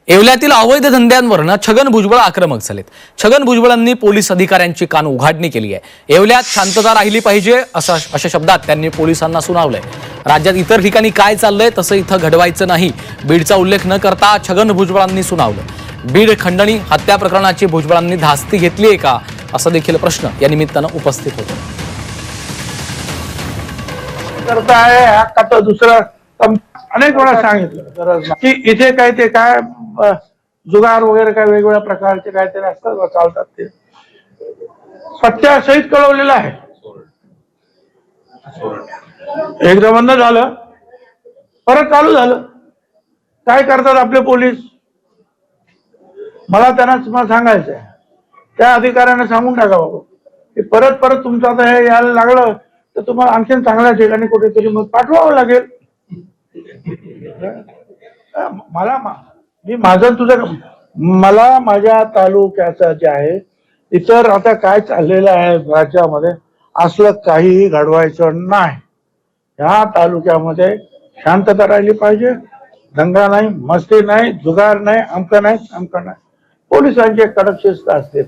येवल्यातील अवैध धंद्यांवरनं छगन भुजबळ आक्रमक झालेत। छगन भुजबळांनी पोलीस अधिकाऱ्यांची कान उघाडणी केली आहे। येवल्यात शांतता राहिली पाहिजे अशा शब्दात त्यांनी पोलिसांना सुनावलंय। राज्यात इतर ठिकाणी काय चाललंय तसं इथं घडवायचं नाही, बीडचा उल्लेख न करता छगन भुजबळांनी सुनावलं। बीड खंडणी हत्या प्रकरणाची भुजबळांनी धास्ती घेतली आहे का असा देखील प्रश्न या निमित्तानं उपस्थित होतो। करताय आता दुसरा अनेक वेळा सांगितलं की इथे काय ते काय जुगार वगैरे काय वेगवेगळ्या प्रकारचे काहीतरी असतात चालतात ते पत्त्यासहित कळवलेलं आहे। एकदा बंद झालं परत चालू झालं। काय करतात आपले पोलीस, मला त्यांना सांगायचंय त्या अधिकाऱ्यांना सांगून टाका बाबा की परत परत तुमचं आता हे यायला लागलं तर तुम्हाला आणखीन चांगल्या ठिकाणी कुठेतरी मग पाठवावं लागेल। मला माझ्या तालुक्याचं जे आहे इतर आता काय चाललेलं आहे राज्यामध्ये असलं काहीही घडवायचं नाही। ह्या तालुक्यामध्ये शांतता राहिली पाहिजे, दंगा नाही, मस्ती नाही, जुगार नाही, अमका नाही। पोलिसांची कडक शिस्त असते।